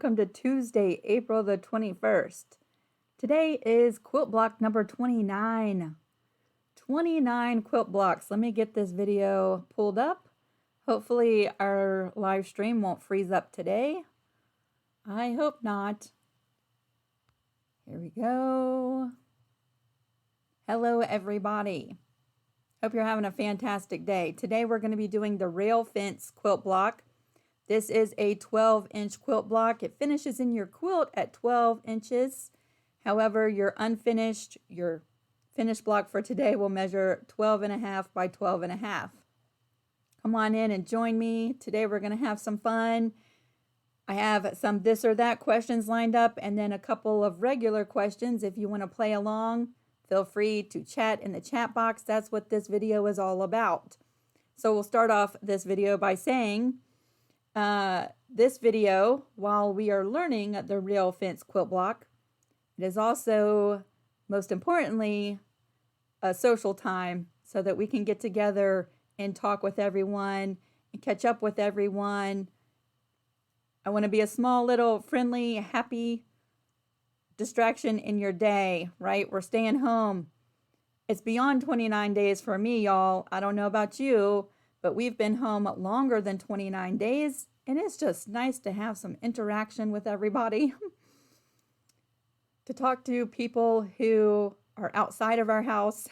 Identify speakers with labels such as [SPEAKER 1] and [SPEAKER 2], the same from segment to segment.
[SPEAKER 1] welcome to Tuesday, April the 21st. Today is quilt block number 29. 29 quilt blocks. Let me get this video pulled up. Hopefully our live stream won't freeze up today. I hope not. Here we go. Hello everybody. Hope you're having a fantastic day. Today we're going to be doing the rail fence quilt block. This is a 12-inch quilt block. It finishes in your quilt at 12 inches. However, your finished block for today will measure 12.5 by 12.5. Come on in and join me. Today we're going to have some fun. I have some this or that questions lined up and then a couple of regular questions. If you want to play along, feel free to chat in the chat box. That's what this video is all about. So we'll start off this video by saying this video, while we are learning the rail fence quilt block, it is also, most importantly, a social time so that we can get together and talk with everyone and catch up with everyone. I want to be a small, little, friendly, happy distraction in your day, right? We're staying home. It's beyond 29 days for me, y'all. I don't know about you, but we've been home longer than 29 days, and it's just nice to have some interaction with everybody. To talk to people who are outside of our house.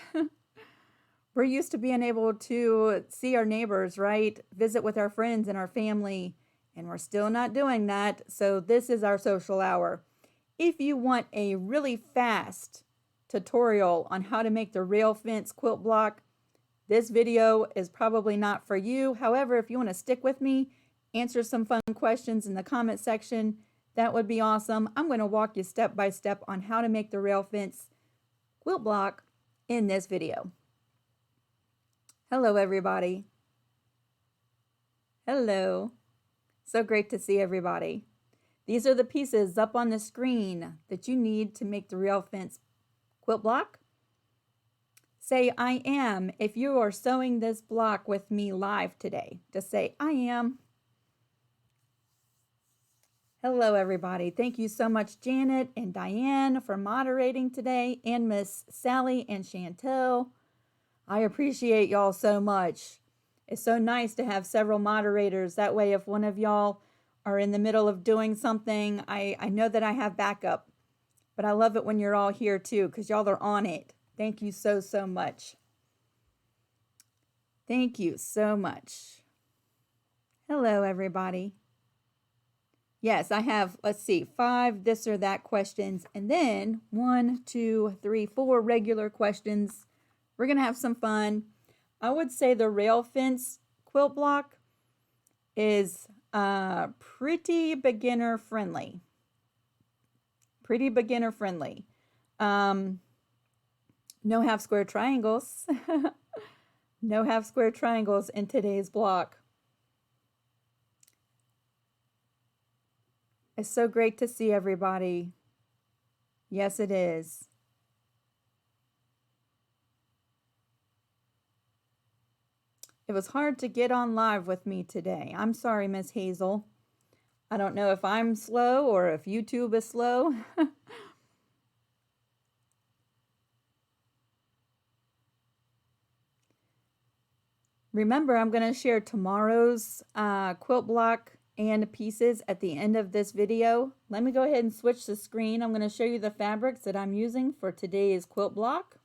[SPEAKER 1] We're used to being able to see our neighbors, right? Visit with our friends and our family, and we're still not doing that. So this is our social hour. If you want a really fast tutorial on how to make the rail fence quilt block, this video is probably not for you. However, if you want to stick with me, answer some fun questions in the comment section, that would be awesome. I'm going to walk you step by step on how to make the rail fence quilt block in this video. Hello, everybody. Hello. So great to see everybody. These are the pieces up on the screen that you need to make the rail fence quilt block. Say, I am, if you are sewing this block with me live today. Just say, I am. Hello, everybody. Thank you so much, Janet and Diane, for moderating today, and Miss Sally and Chantel. I appreciate y'all so much. It's so nice to have several moderators. That way, if one of y'all are in the middle of doing something, I know that I have backup. But I love it when you're all here too, because y'all are on it. Thank you so, so much. Thank you so much. Hello, everybody. Yes, I have, let's see, 5 this or that questions, and then 1, 2, 3, 4 regular questions. We're going to have some fun. I would say the rail fence quilt block is pretty beginner friendly. Pretty beginner friendly. No half square triangles. No half square triangles in today's block. It's so great to see everybody. Yes, it is. It was hard to get on live with me today. I'm sorry, Miss Hazel. I don't know if I'm slow or if YouTube is slow. Remember, I'm going to share tomorrow's quilt block and pieces at the end of this video. Let me go ahead and switch the screen. I'm going to show you the fabrics that I'm using for today's quilt block.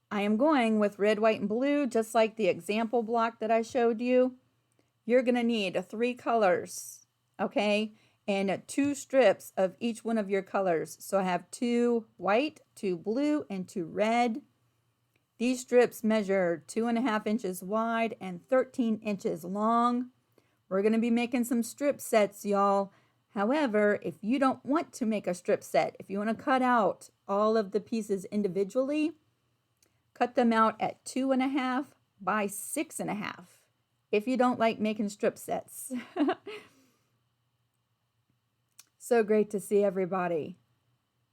[SPEAKER 1] I am going with red, white, and blue, just like the example block that I showed you. You're going to need 3 colors, okay? And 2 strips of each one of your colors. So I have 2 white, 2 blue, and 2 red. These strips measure 2.5 inches wide and 13 inches long. We're going to be making some strip sets, y'all. However, if you don't want to make a strip set, if you want to cut out all of the pieces individually, cut them out at 2.5 by 6.5 if you don't like making strip sets. So great to see everybody.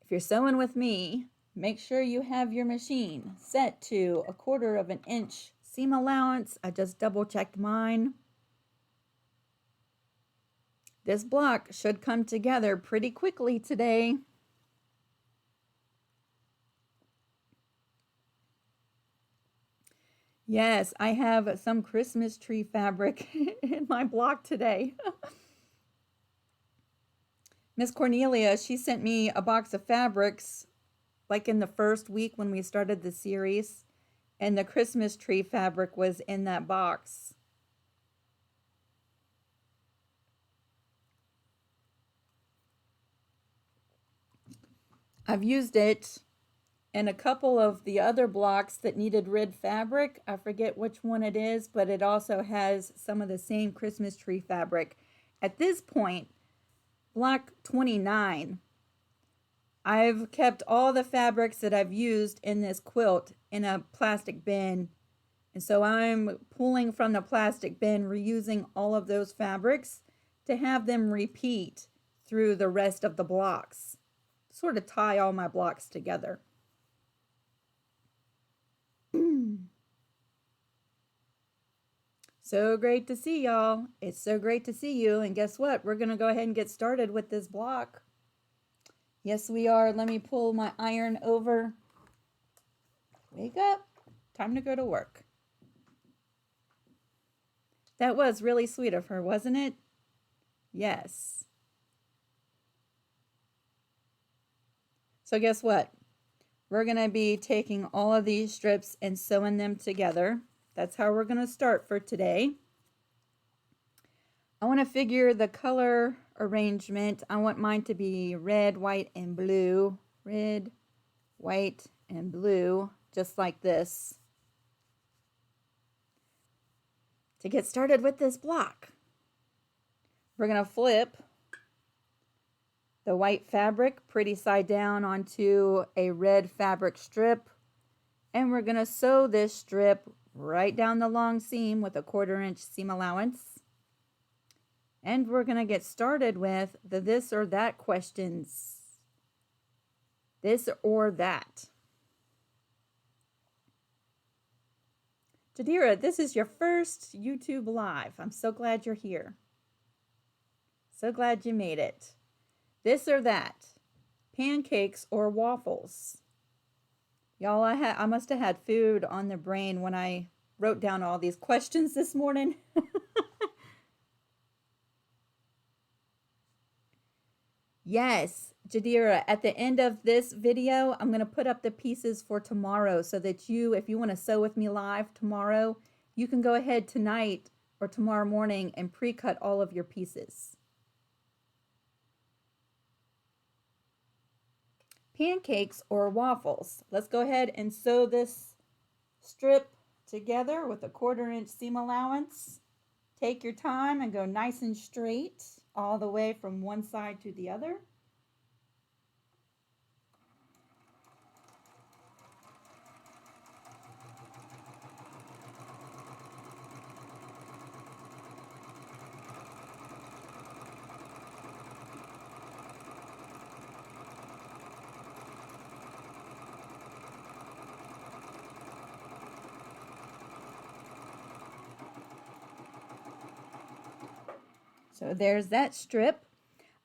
[SPEAKER 1] If you're sewing with me, make sure you have your machine set to 1/4 of an inch seam allowance. I just double checked mine. This block should come together pretty quickly today. Yes, I have some Christmas tree fabric in my block today. Miss Cornelia, she sent me a box of fabrics like in the first week when we started the series, and the Christmas tree fabric was in that box. I've used it in a couple of the other blocks that needed red fabric. I forget which one it is, but it also has some of the same Christmas tree fabric. At this point, block 29, I've kept all the fabrics that I've used in this quilt in a plastic bin. And so I'm pulling from the plastic bin, reusing all of those fabrics to have them repeat through the rest of the blocks. Sort of tie all my blocks together. So great to see y'all. It's so great to see you. And guess what? We're going to go ahead and get started with this block. Yes, we are. Let me pull my iron over. Wake up. Time to go to work. That was really sweet of her, wasn't it? Yes. So guess what? We're going to be taking all of these strips and sewing them together. That's how we're going to start for today. I want to figure the color arrangement. I want mine to be red, white, and blue. Red, white, and blue, just like this. To get started with this block, we're going to flip the white fabric pretty side down onto a red fabric strip, and we're going to sew this strip right down the long seam with a 1/4 inch seam allowance. And we're going to get started with the this or that questions. This or that. Jadira, this is your first YouTube live. I'm so glad you're here. So glad you made it. This or that. Pancakes or waffles. Y'all, I must have had food on the brain when I wrote down all these questions this morning. Yes, Jadira, at the end of this video, I'm going to put up the pieces for tomorrow so that you, if you want to sew with me live tomorrow, you can go ahead tonight or tomorrow morning and pre-cut all of your pieces. Pancakes or waffles. Let's go ahead and sew this strip together with a 1/4 inch seam allowance. Take your time and go nice and straight all the way from one side to the other. So there's that strip.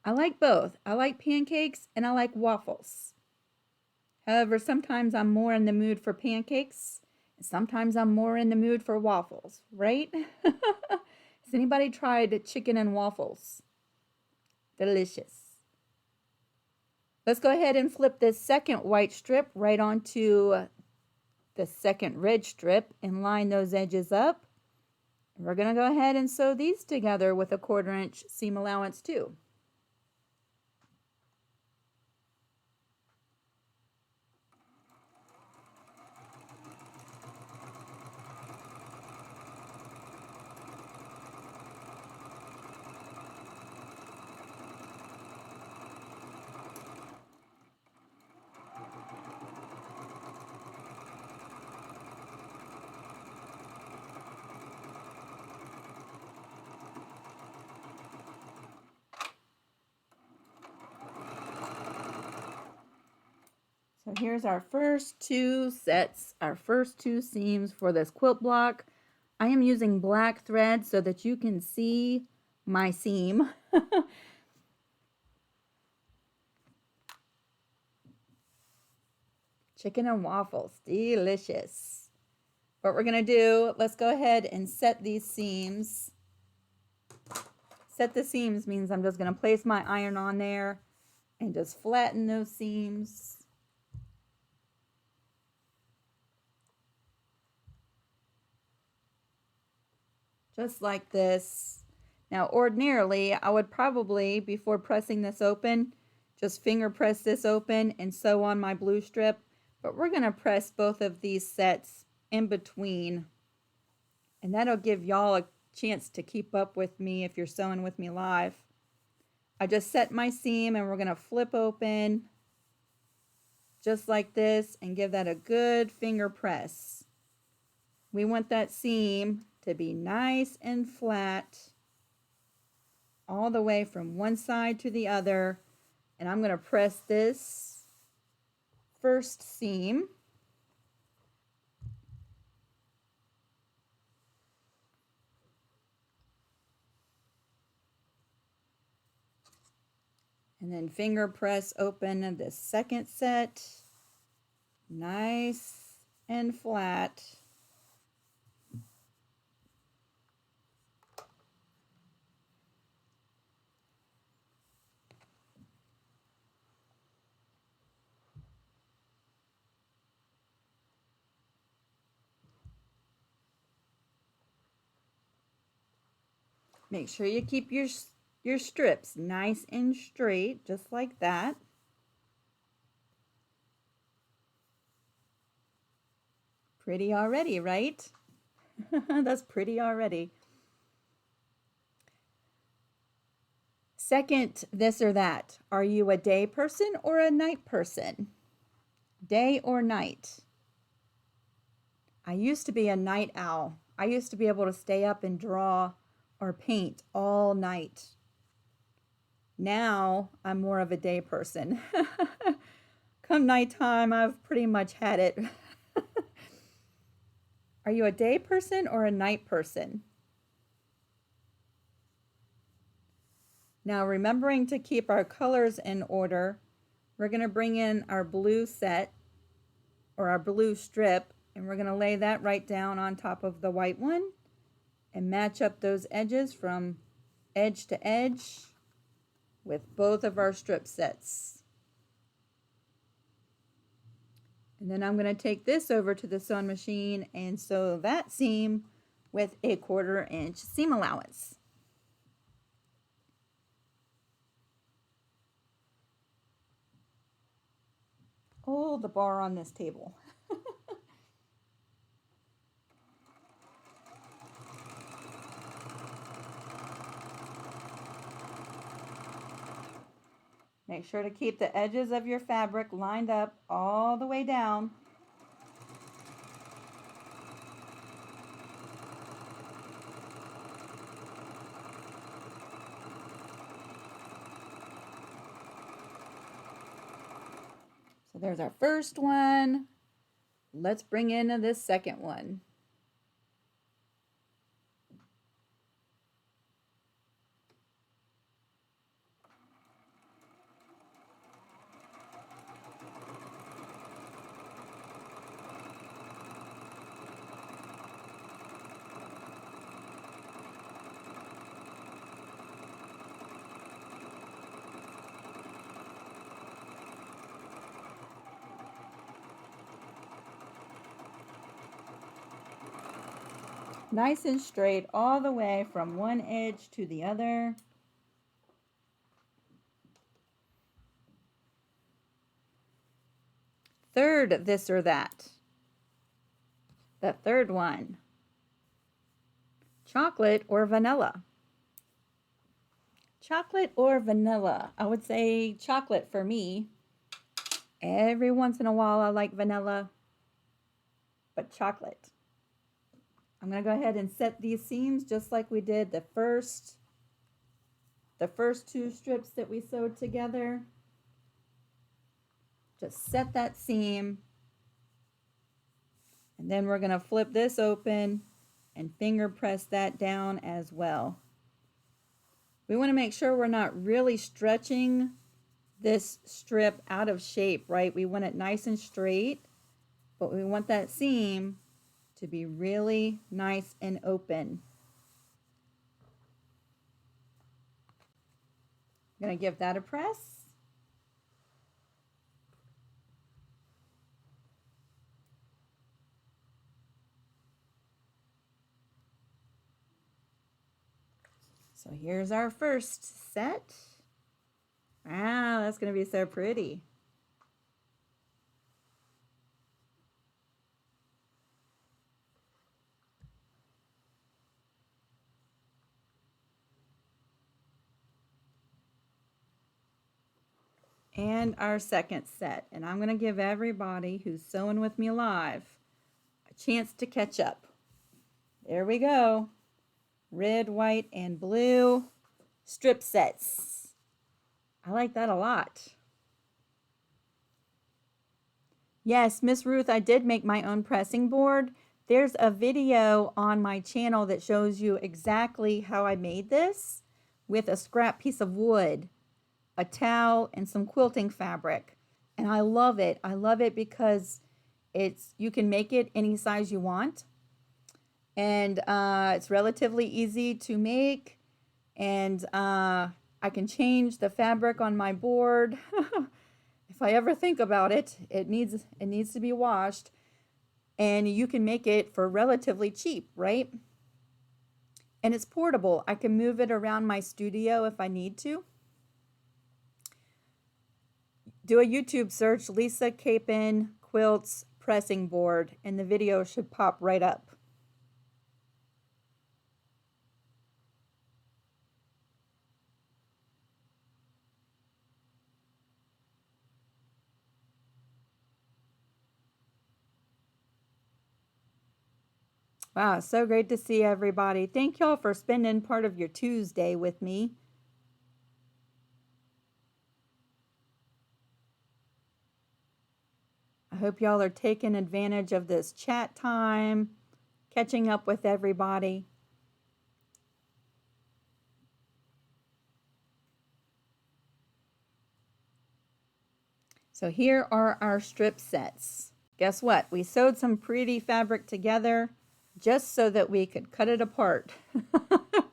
[SPEAKER 1] I like both. I like pancakes and I like waffles. However, sometimes I'm more in the mood for pancakes, and sometimes I'm more in the mood for waffles, right? Has anybody tried chicken and waffles? Delicious. Let's go ahead and flip this second white strip right onto the second red strip and line those edges up. We're going to go ahead and sew these together with a 1/4 inch seam allowance too. So here's our first two sets, our first two seams for this quilt block. I am using black thread so that you can see my seam. Chicken and waffles, delicious. What we're gonna do, let's go ahead and set these seams. Set the seams means I'm just gonna place my iron on there and just flatten those seams. Just like this. Now ordinarily I would probably, before pressing this open, just finger press this open and sew on my blue strip, but we're going to press both of these sets in between, and that'll give y'all a chance to keep up with me if you're sewing with me live. I just set my seam and we're going to flip open just like this and give that a good finger press. We want that seam to be nice and flat all the way from one side to the other, and I'm going to press this first seam. And then finger press open the second set, nice and flat. Make sure you keep your strips nice and straight, just like that. Pretty already, right? That's pretty already. Second, this or that. Are you a day person or a night person? Day or night? I used to be a night owl. I used to be able to stay up and draw or paint all night. Now I'm more of a day person. Come nighttime, I've pretty much had it. Are you a day person or a night person? Now, remembering to keep our colors in order, we're going to bring in our blue set or our blue strip, and we're going to lay that right down on top of the white one and match up those edges from edge to edge with both of our strip sets. And then I'm going to take this over to the sewing machine and sew that seam with a 1/4 inch seam allowance. Oh, the bar on this table. Make sure to keep the edges of your fabric lined up all the way down. So there's our first one. Let's bring in this second one. Nice and straight all the way from one edge to the other. Third, this or that. The third one. Chocolate or vanilla? Chocolate or vanilla? I would say chocolate for me. Every once in a while I like vanilla, but chocolate. I'm going to go ahead and set these seams just like we did the first 2 strips that we sewed together. Just set that seam, and then we're going to flip this open and finger press that down as well. We want to make sure we're not really stretching this strip out of shape, right? We want it nice and straight, but we want that seam to be really nice and open. I'm going to give that a press. So here's our first set. Wow, that's going to be so pretty. And our second set. And I'm going to give everybody who's sewing with me live a chance to catch up. There we go. Red, white, and blue strip sets. I like that a lot. Yes, Miss Ruth, I did make my own pressing board. There's a video on my channel that shows you exactly how I made this with a scrap piece of wood, a towel, and some quilting fabric. And I love it. I love it because you can make it any size you want. And it's relatively easy to make. And I can change the fabric on my board. If I ever think about it, it needs to be washed. And you can make it for relatively cheap, right? And it's portable. I can move it around my studio if I need to. Do a YouTube search, Lisa Capen Quilts pressing board, and the video should pop right up. Wow, so great to see everybody. Thank y'all for spending part of your Tuesday with me. I hope y'all are taking advantage of this chat time, catching up with everybody. So here are our strip sets. Guess what? We sewed some pretty fabric together just so that we could cut it apart,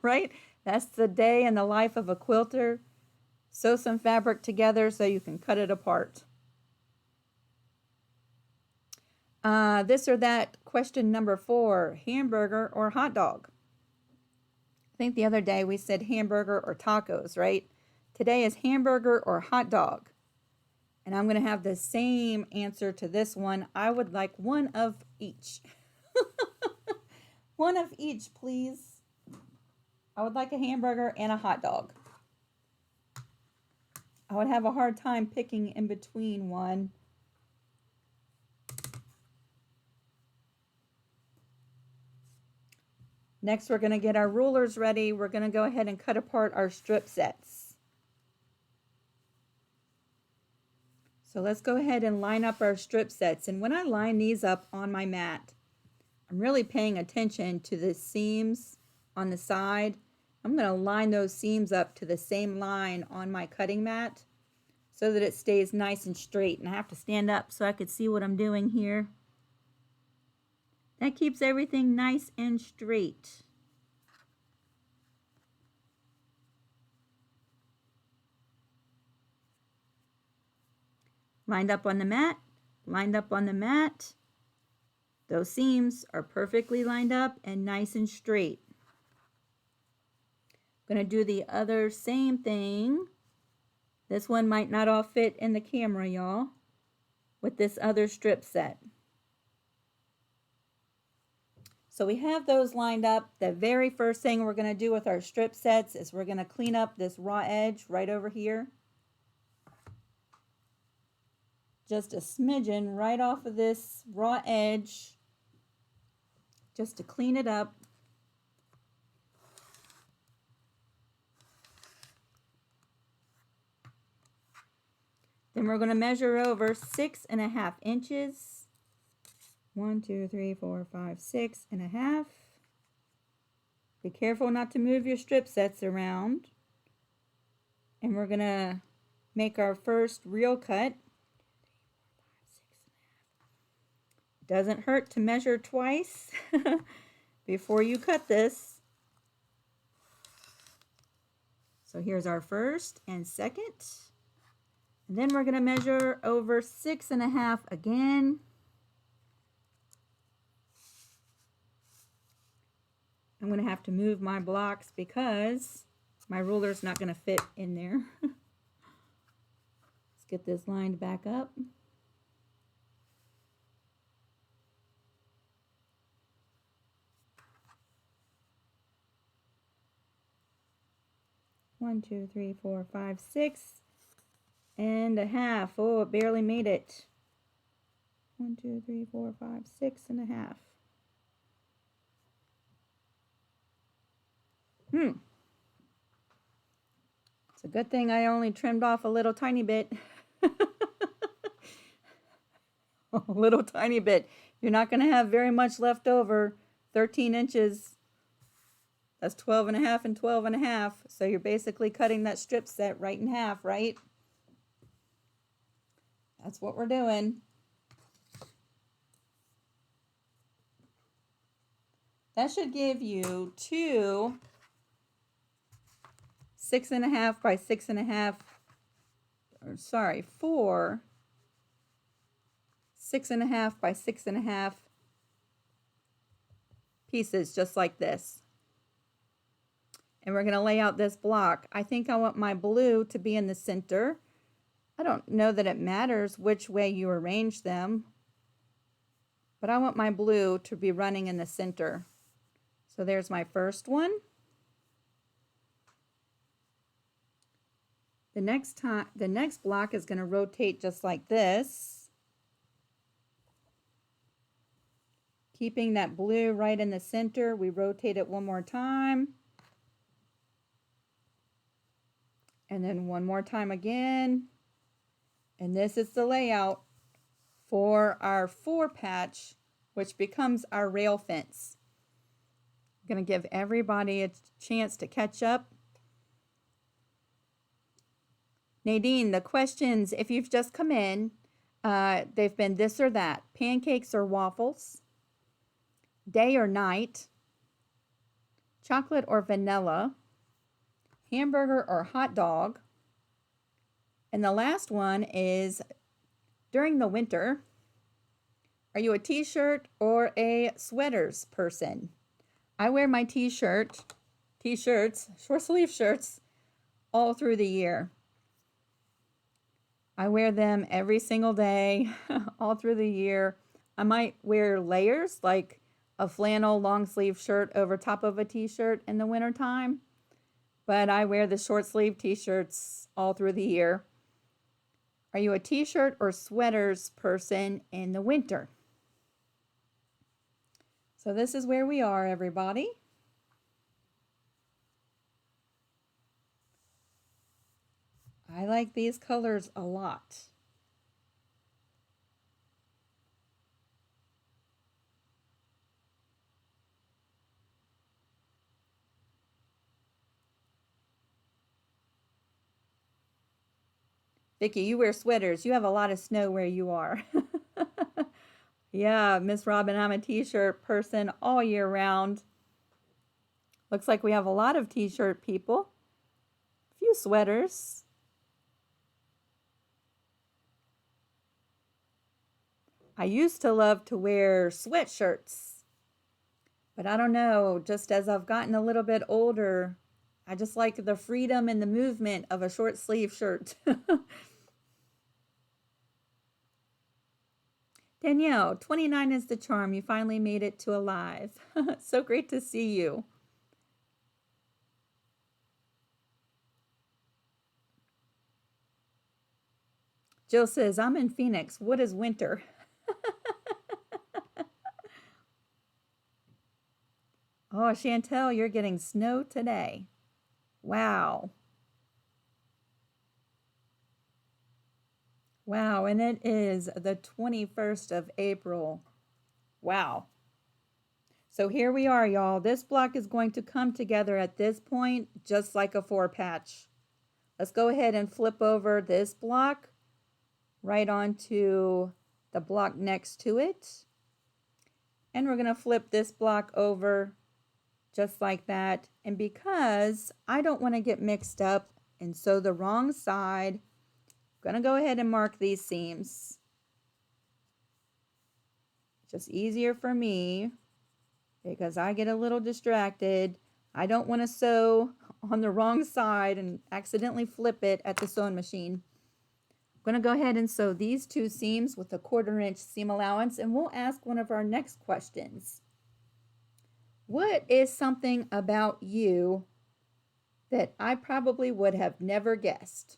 [SPEAKER 1] right? That's the day in the life of a quilter. Sew some fabric together so you can cut it apart. This or that, question number 4, hamburger or hot dog? I think the other day we said hamburger or tacos, right? Today is hamburger or hot dog. And I'm going to have the same answer to this one. I would like one of each. One of each, please. I would like a hamburger and a hot dog. I would have a hard time picking in between one. Next, we're going to get our rulers ready. We're going to go ahead and cut apart our strip sets. So let's go ahead and line up our strip sets. And when I line these up on my mat, I'm really paying attention to the seams on the side. I'm going to line those seams up to the same line on my cutting mat so that it stays nice and straight. And I have to stand up so I could see what I'm doing here. That keeps everything nice and straight. Lined up on the mat, lined up on the mat. Those seams are perfectly lined up and nice and straight. I'm going to do the other same thing. This one might not all fit in the camera, y'all, with this other strip set. So we have those lined up. The very first thing we're going to do with our strip sets is we're going to clean up this raw edge right over here. Just a smidgen right off of this raw edge, just to clean it up. Then we're going to measure over 6.5 inches. 1, 2, 3, 4, 5, 6.5. Be careful not to move your strip sets around. And we're gonna make our first real cut. Doesn't hurt to measure twice before you cut this. So here's our first and second. And then we're going to measure over 6.5 again. I'm going to have to move my blocks because my ruler's not going to fit in there. Let's get this lined back up. One, 2, 3, 4, 5, 6.5. Oh, it barely made it. 1, 2, 3, 4, 5, 6.5. It's a good thing I only trimmed off a little tiny bit. A little tiny bit. You're not going to have very much left over. 13 inches. That's 12.5 and 12.5. So you're basically cutting that strip set right in half, right? That's what we're doing. That should give you 2 6.5 by 6.5, or sorry, 4 6.5 by 6.5 pieces just like this. And we're going to lay out this block. I think I want my blue to be in the center. I don't know that it matters which way you arrange them, but I want my blue to be running in the center. So there's my first one. The next block is going to rotate just like this, keeping that blue right in the center. We rotate it one more time, and then one more time again. And this is the layout for our 4 patch, which becomes our rail fence. I'm going to give everybody a chance to catch up. Nadine, the questions, if you've just come in, they've been this or that. Pancakes or waffles? Day or night? Chocolate or vanilla? Hamburger or hot dog? And the last one is, during the winter, are you a t-shirt or a sweaters person? I wear my t-shirts, short sleeve shirts, all through the year. I wear them every single day, all through the year. I might wear layers, like a flannel long sleeve shirt over top of a t-shirt in the wintertime. But I wear the short sleeve t-shirts all through the year. Are you a t-shirt or sweaters person in the winter? So this is where we are, everybody. I like these colors a lot. Vicki, you wear sweaters. You have a lot of snow where you are. Yeah, Miss Robin, I'm a t-shirt person all year round. Looks like we have a lot of t-shirt people. A few sweaters. I used to love to wear sweatshirts, but I don't know, just as I've gotten a little bit older, I just like the freedom and the movement of a short sleeve shirt. Danielle, 29 is the charm. You finally made it to alive. So great to see you. Jill says, I'm in Phoenix. What is winter? Oh, Chantel, you're getting snow today. Wow. Wow, and it is the 21st of April. Wow. So here we are, y'all. This block is going to come together at this point just like a 4 patch. let's go ahead and flip over this block right onto the block next to it. And we're going to flip this block over just like that. And because I don't want to get mixed up and sew the wrong side, I'm going to go ahead and mark these seams. Just easier for me because I get a little distracted. I don't want to sew on the wrong side and accidentally flip it at the sewing machine. I'm going to go ahead and sew these two seams with a 1/4 inch seam allowance, and we'll ask one of our next questions. What is something about you that I probably would have never guessed?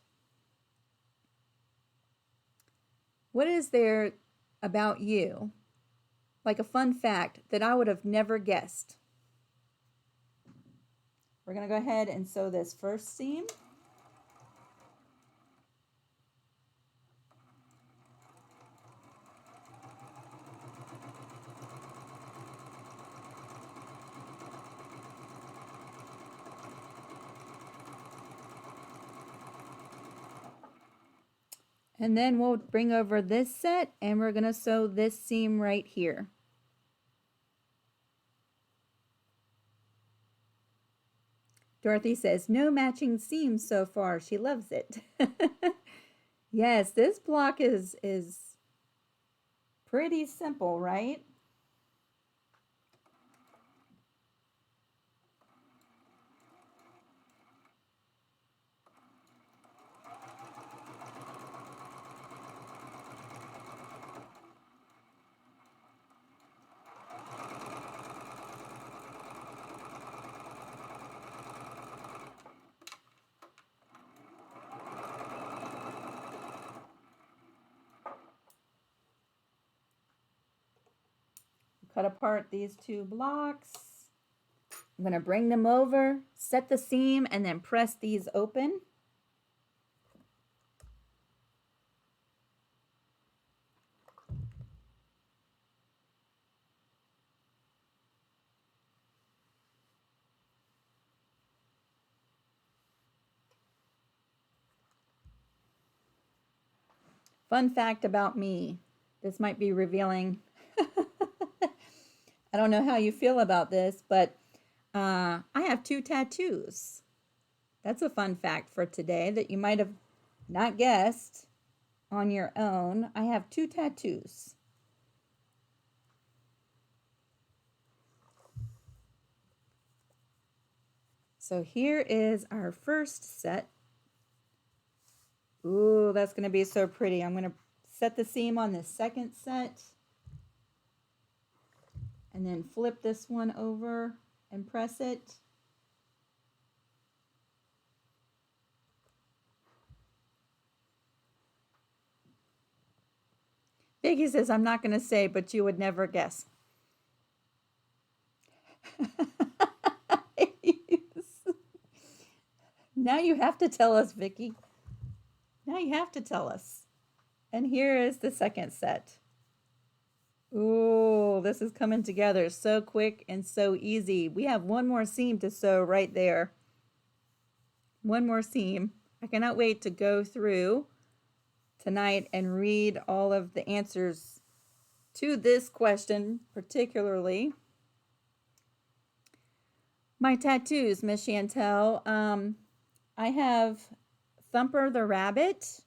[SPEAKER 1] What is there about you, like a fun fact, that I would have never guessed? We're going to go ahead and sew this first seam. And then we'll bring over this set and we're going to sew this seam right here. Dorothy says, no matching seams so far. She loves it. Yes, this block is pretty simple, right? Cut apart these two blocks. I'm going to bring them over, set the seam, and then press these open. Fun fact about me. This might be revealing. I don't know how you feel about this, but I have 2 tattoos. That's a fun fact for today that you might have not guessed on your own. I have 2 tattoos. So here is our first set. Ooh, that's going to be so pretty. I'm going to set the seam on the second set. And then flip this one over and press it. Vicky says, I'm not going to say, but you would never guess. Now you have to tell us, Vicky. Now you have to tell us. And here is the second set. Ooh, this is coming together so quick and so easy. We have one more seam to sew right there. One more seam. I cannot wait to go through tonight and read all of the answers to this question, particularly. My tattoos, Miss Chantel. I have Thumper the Rabbit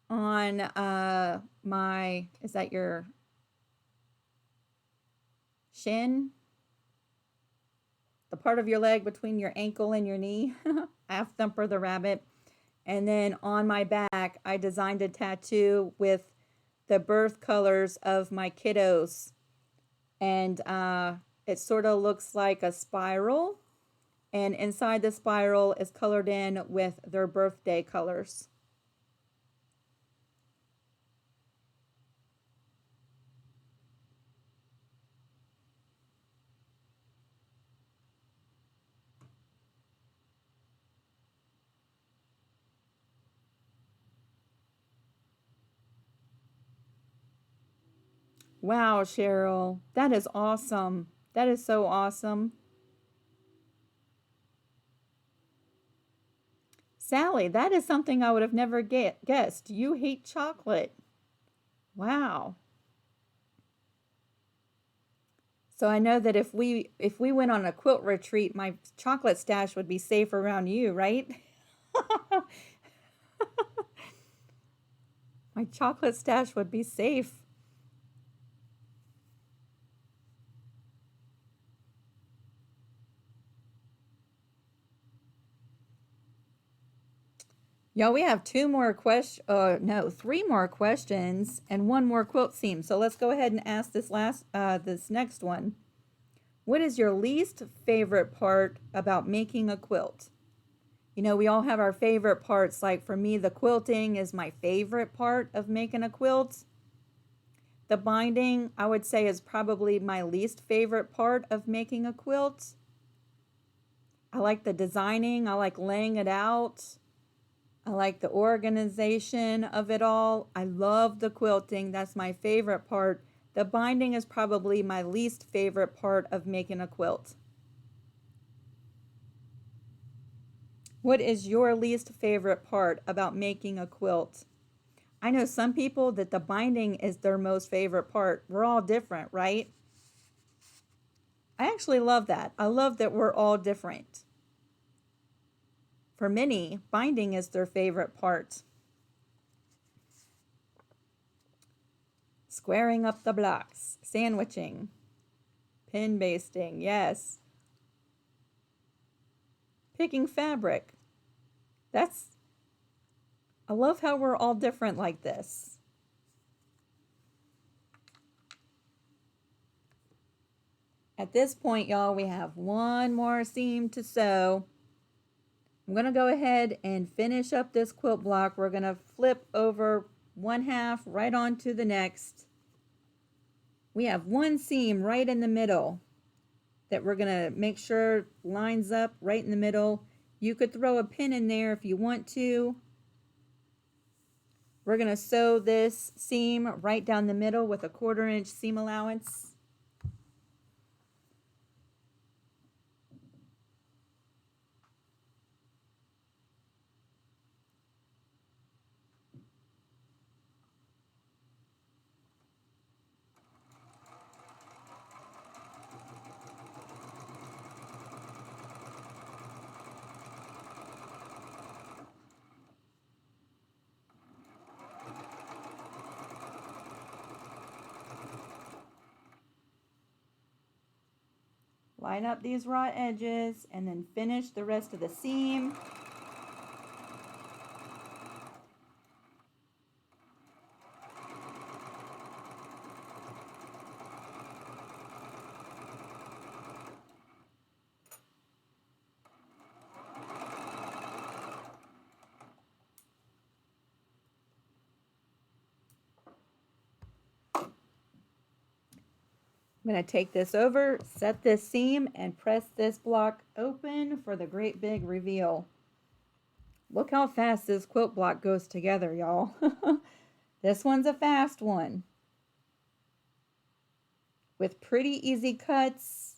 [SPEAKER 1] on my, is that your shin? The part of your leg between your ankle and your knee. I have Thumper the Rabbit. And then on my back, I designed a tattoo with the birth colors of my kiddos. And it sort of looks like a spiral. And inside the spiral is colored in with their birthday colors. Wow, Cheryl, that is awesome. That is so awesome. Sally, that is something I would have never guessed. You hate chocolate. Wow. So I know that if we went on a quilt retreat, my chocolate stash would be safe around you, right? My chocolate stash would be safe. Y'all, we have three more questions and one more quilt seam. So let's go ahead and ask this next one. What is your least favorite part about making a quilt? You know, we all have our favorite parts. Like for me, the quilting is my favorite part of making a quilt. The binding, I would say, is probably my least favorite part of making a quilt. I like the designing. I like laying it out. I like the organization of it all. I love the quilting. That's my favorite part. The binding is probably my least favorite part of making a quilt. What is your least favorite part about making a quilt? I know some people that the binding is their most favorite part. We're all different, right? I actually love that. I love that we're all different. For many, binding is their favorite part. Squaring up the blocks, sandwiching, pin basting, yes. Picking fabric. I love how we're all different like this. At this point, y'all, we have one more seam to sew. I'm going to go ahead and finish up this quilt block. We're going to flip over one half right onto the next. We have one seam right in the middle that we're going to make sure lines up right in the middle. You could throw a pin in there if you want to. We're going to sew this seam right down the middle with a 1/4 inch seam allowance. Line up these raw edges and then finish the rest of the seam. I'm going to take this over, set this seam, and press this block open for the great big reveal. Look how fast this quilt block goes together, y'all. This one's a fast one. With pretty easy cuts,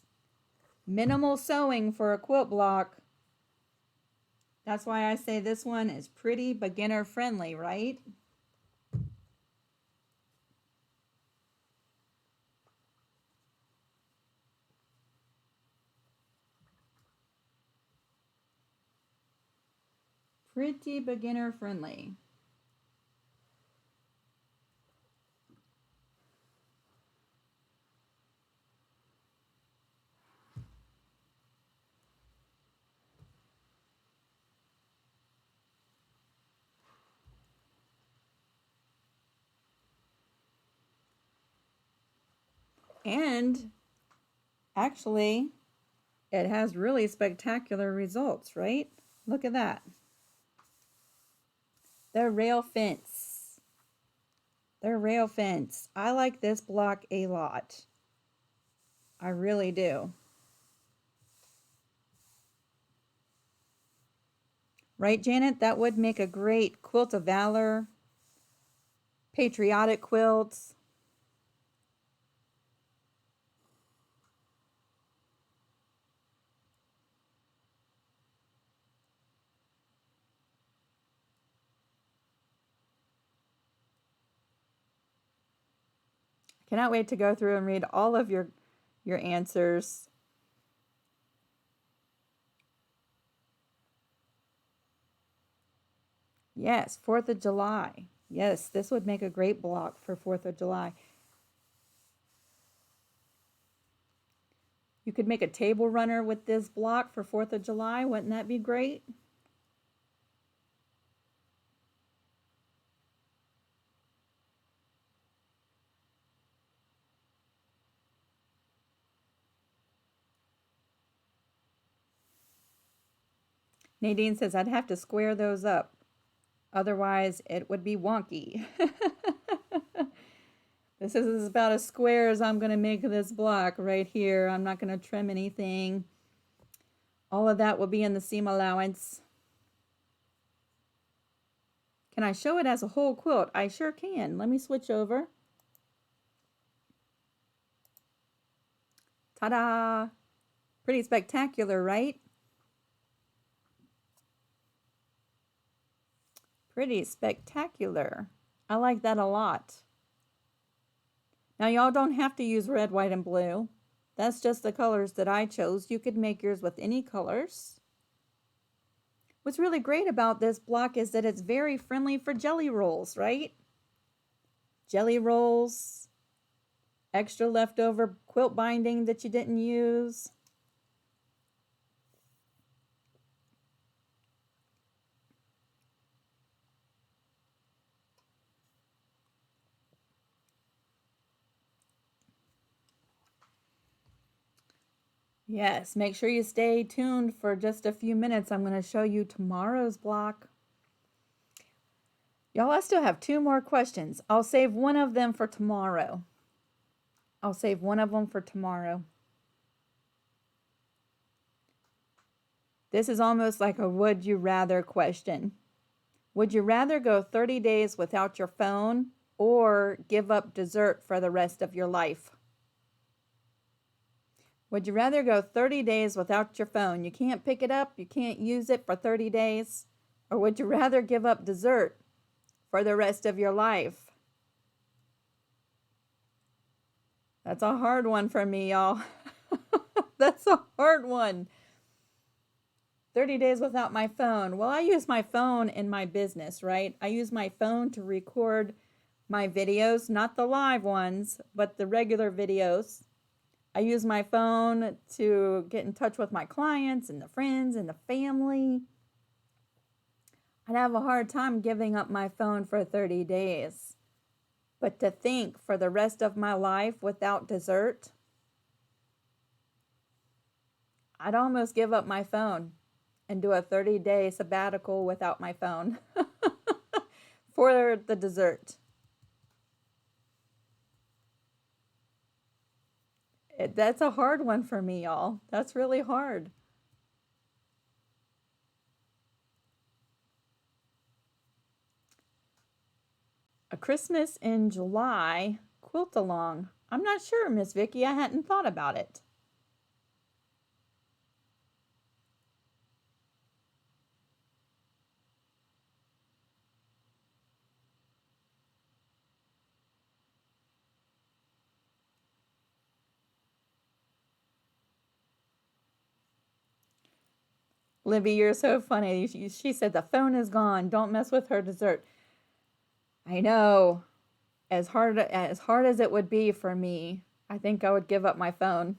[SPEAKER 1] minimal sewing for a quilt block. That's why I say this one is pretty beginner friendly, right? Pretty beginner friendly. And actually, it has really spectacular results, right? Look at that. The rail fence. The rail fence. I like this block a lot. I really do. Right, Janet? That would make a great quilt of valor. Patriotic quilts. Cannot wait to go through and read all of your answers. Yes, 4th of July. Yes, this would make a great block for 4th of July. You could make a table runner with this block for 4th of July. Wouldn't that be great? Nadine says, I'd have to square those up. Otherwise, it would be wonky. This is about as square as I'm going to make this block right here. I'm not going to trim anything. All of that will be in the seam allowance. Can I show it as a whole quilt? I sure can. Let me switch over. Ta-da! Pretty spectacular, right? Pretty spectacular. I like that a lot. Now, y'all don't have to use red, white, and blue. That's just the colors that I chose. You could make yours with any colors. What's really great about this block is that it's very friendly for jelly rolls, right? Jelly rolls, extra leftover quilt binding that you didn't use. Yes, make sure you stay tuned for just a few minutes. I'm going to show you tomorrow's block. Y'all, I still have 2 more questions. I'll save one of them for tomorrow. I'll save one of them for tomorrow. This is almost like a would you rather question. Would you rather go 30 days without your phone or give up dessert for the rest of your life? Would you rather go 30 days without your phone? You can't pick it up, you can't use it for 30 days. Or would you rather give up dessert for the rest of your life? That's a hard one for me, y'all. That's a hard one. 30 days without my phone. Well, I use my phone in my business, right? I use my phone to record my videos, not the live ones, but the regular videos. I use my phone to get in touch with my clients and the friends and the family. I'd have a hard time giving up my phone for 30 days. But to think for the rest of my life without dessert, I'd almost give up my phone and do a 30-day sabbatical without my phone for the dessert. That's a hard one for me, y'all. That's really hard. A Christmas in July quilt along. I'm not sure, Miss Vicki. I hadn't thought about it. Libby, you're so funny. She said the phone is gone. Don't mess with her dessert. I know. As hard as it would be for me, I think I would give up my phone.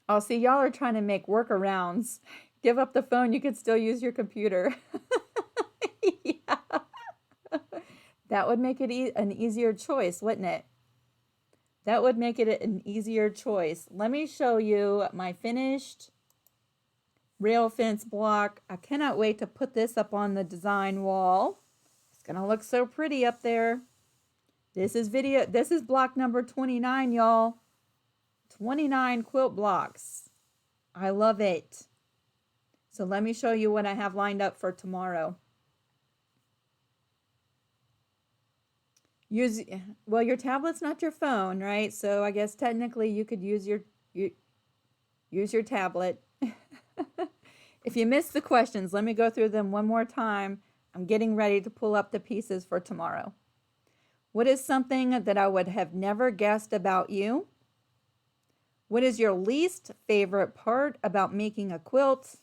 [SPEAKER 1] Oh, see, y'all are trying to make workarounds. Give up the phone, you could still use your computer. Yeah. That would make it an easier choice, wouldn't it? That would make it an easier choice. Let me show you my finished rail fence block. I cannot wait to put this up on the design wall. It's gonna look so pretty up there. This is block number 29, y'all. 29 quilt blocks. I love it. So let me show you what I have lined up for tomorrow. Well, your tablet's not your phone, right? So I guess technically you could use your tablet. If you missed the questions, let me go through them one more time. I'm getting ready to pull up the pieces for tomorrow. What is something that I would have never guessed about you? What is your least favorite part about making a quilt?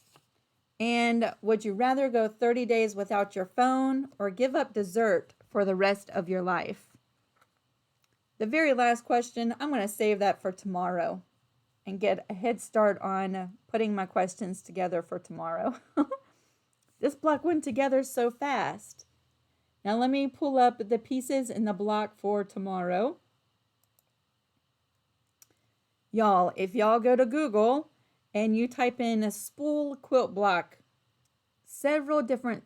[SPEAKER 1] And would you rather go 30 days without your phone or give up dessert for the rest of your life? The very last question, I'm going to save that for tomorrow and get a head start on putting my questions together for tomorrow. This block went together so fast. Now let me pull up the pieces in the block for tomorrow. Y'all, if y'all go to Google and you type in a spool quilt block, several different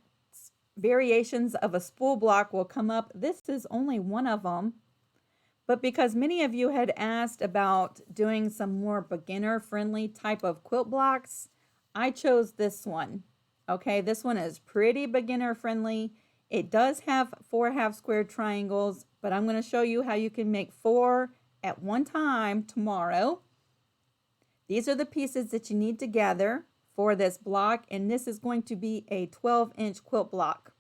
[SPEAKER 1] variations of a spool block will come up. This is only one of them. But because many of you had asked about doing some more beginner-friendly type of quilt blocks, I chose this one. Okay, this one is pretty beginner-friendly. It does have 4 half-square triangles, but I'm going to show you how you can make 4 at one time tomorrow. These are the pieces that you need to gather for this block, and this is going to be a 12-inch quilt block.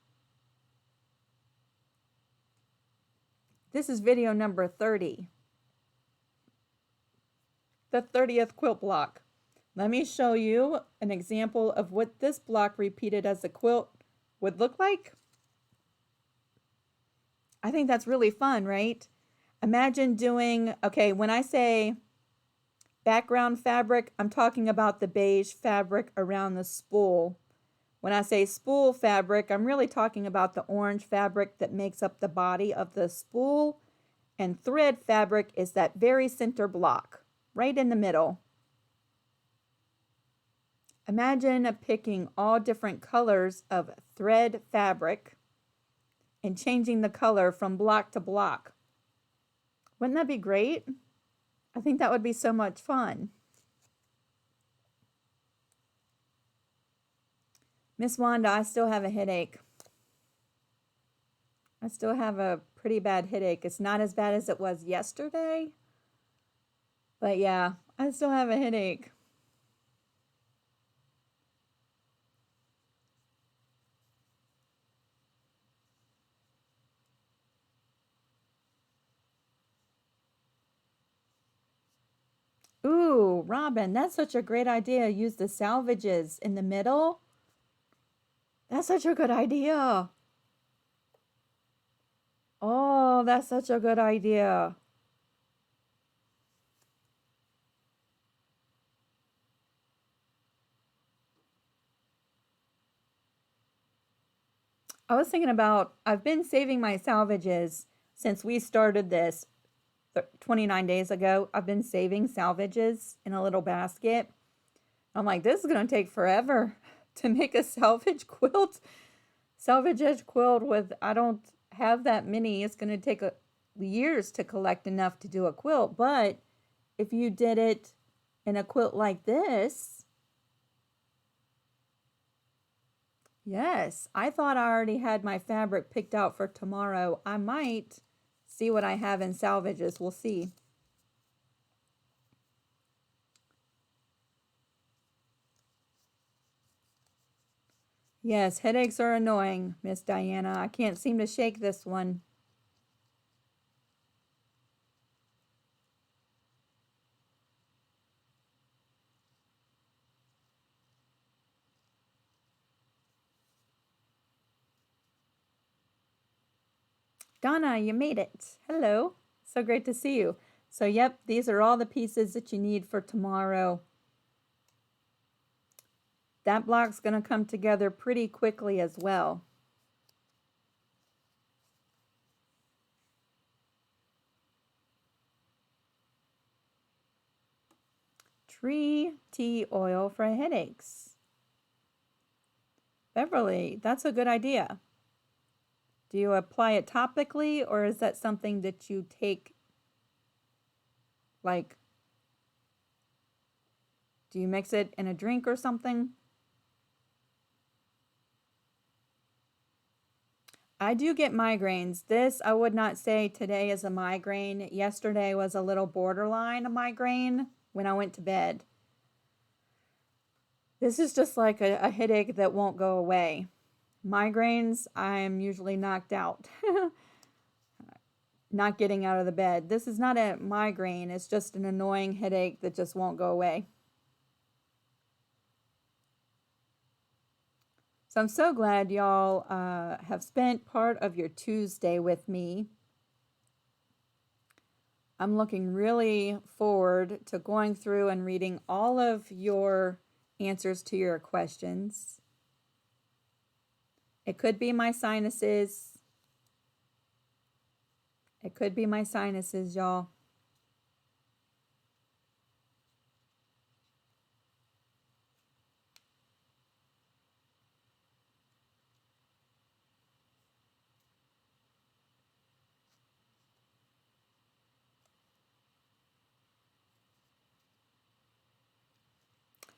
[SPEAKER 1] This is video number 30. The 30th quilt block. Let me show you an example of what this block repeated as a quilt would look like. I think that's really fun, right? Imagine doing, okay, when I say background fabric, I'm talking about the beige fabric around the spool. When I say spool fabric, I'm really talking about the orange fabric that makes up the body of the spool. And thread fabric is that very center block, right in the middle. Imagine picking all different colors of thread fabric and changing the color from block to block. Wouldn't that be great? I think that would be so much fun. Miss Wanda, I still have a headache. I still have a pretty bad headache. It's not as bad as it was yesterday. But yeah, I still have a headache. Ooh, Robin, that's such a great idea. Use the salvages in the middle. That's such a good idea. Oh, that's such a good idea. I was thinking about, I've been saving my salvages since we started this 29 days ago. I've been saving salvages in a little basket. I'm like, this is going to take forever to make a salvage quilt. Salvage edge quilt with, I don't have that many. It's going to take years to collect enough to do a quilt. But if you did it in a quilt like this, yes, I thought I already had my fabric picked out for tomorrow. I might see what I have in salvages. We'll see. Yes, headaches are annoying, Miss Diana. I can't seem to shake this one. Donna, you made it. Hello. So great to see you. So, yep, these are all the pieces that you need for tomorrow. That block's going to come together pretty quickly as well. Tree tea oil for headaches. Beverly, that's a good idea. Do you apply it topically, or is that something that you take, like, do you mix it in a drink or something? I do get migraines. This, I would not say today is a migraine. Yesterday was a little borderline a migraine when I went to bed. This is just like a headache that won't go away. Migraines, I'm usually knocked out. Not getting out of the bed. This is not a migraine. It's just an annoying headache that just won't go away. So I'm so glad y'all have spent part of your Tuesday with me. I'm looking really forward to going through and reading all of your answers to your questions. It could be my sinuses. It could be my sinuses, y'all.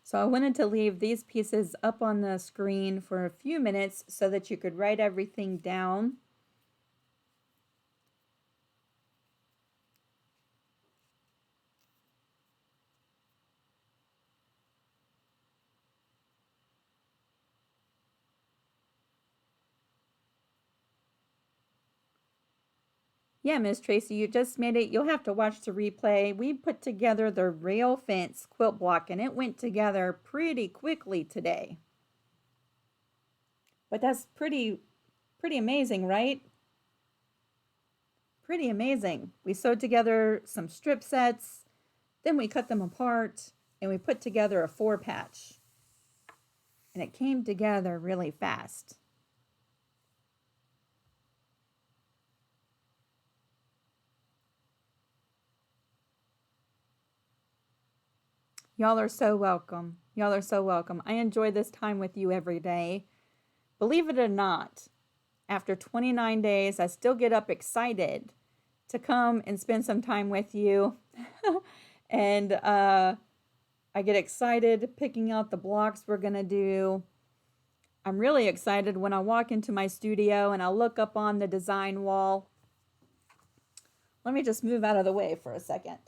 [SPEAKER 1] So I wanted to leave these pieces up on the screen for a few minutes so that you could write everything down. Yeah, Miss Tracy, you just made it. You'll have to watch the replay. We put together the rail fence quilt block and it went together pretty quickly today. But that's pretty amazing, right? Pretty amazing. We sewed together some strip sets, then we cut them apart and we put together a 4-patch. And it came together really fast. Y'all are so welcome. Y'all are so welcome. I enjoy this time with you every day. Believe it or not, after 29 days, I still get up excited to come and spend some time with you. And I get excited picking out the blocks we're going to do. I'm really excited when I walk into my studio and I look up on the design wall. Let me just move out of the way for a second.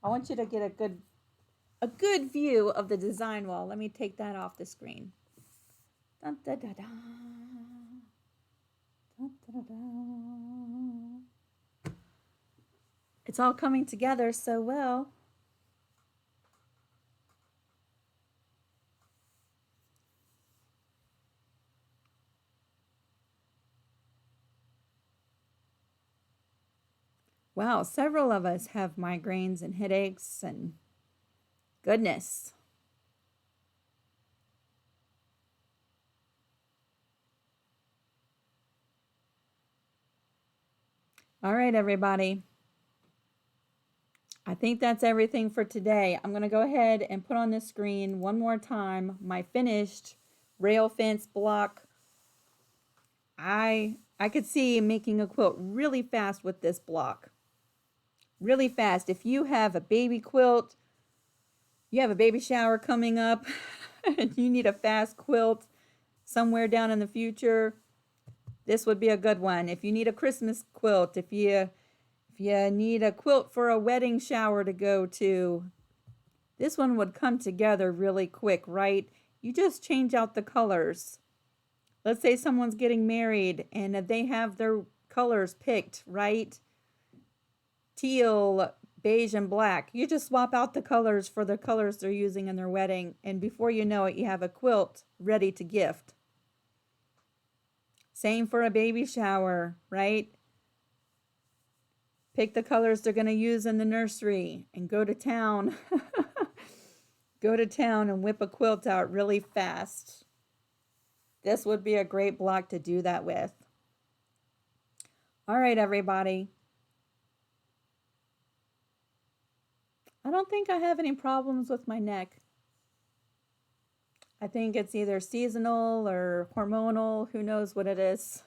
[SPEAKER 1] I want you to get a good view of the design wall. Let me take that off the screen. Dun, dun, dun, dun. Dun, dun, dun. It's all coming together so well. Wow, several of us have migraines and headaches and goodness. All right, everybody. I think that's everything for today. I'm going to go ahead and put on the screen one more time my finished rail fence block. I could see making a quilt really fast with this block. Really fast. If you have a baby quilt, you have a baby shower coming up, and you need a fast quilt somewhere down in the future, this would be a good one. If you need a Christmas quilt, if you need a quilt for a wedding shower to go to, this one would come together really quick, right? You just change out the colors. Let's say someone's getting married and they have their colors picked, right? Teal, beige, and black. You just swap out the colors for the colors they're using in their wedding, and before you know it, you have a quilt ready to gift. Same for a baby shower, right? Pick the colors they're going to use in the nursery and go to town. Go to town and whip a quilt out really fast. This would be a great block to do that with. All right, everybody. I don't think I have any problems with my neck. I think it's either seasonal or hormonal. Who knows what it is.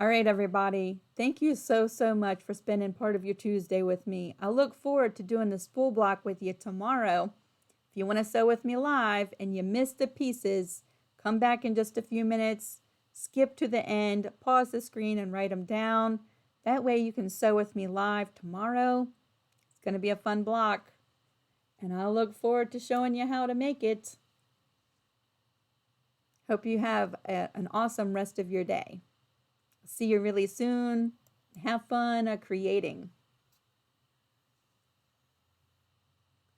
[SPEAKER 1] All right, everybody. Thank you so much for spending part of your Tuesday with me. I look forward to doing this full block with you tomorrow. If you want to sew with me live and you missed the pieces, come back in just a few minutes, skip to the end, pause the screen and write them down. That way you can sew with me live tomorrow. It's going to be a fun block. And I look forward to showing you how to make it. Hope you have an awesome rest of your day. See you really soon. Have fun creating.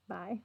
[SPEAKER 1] Bye.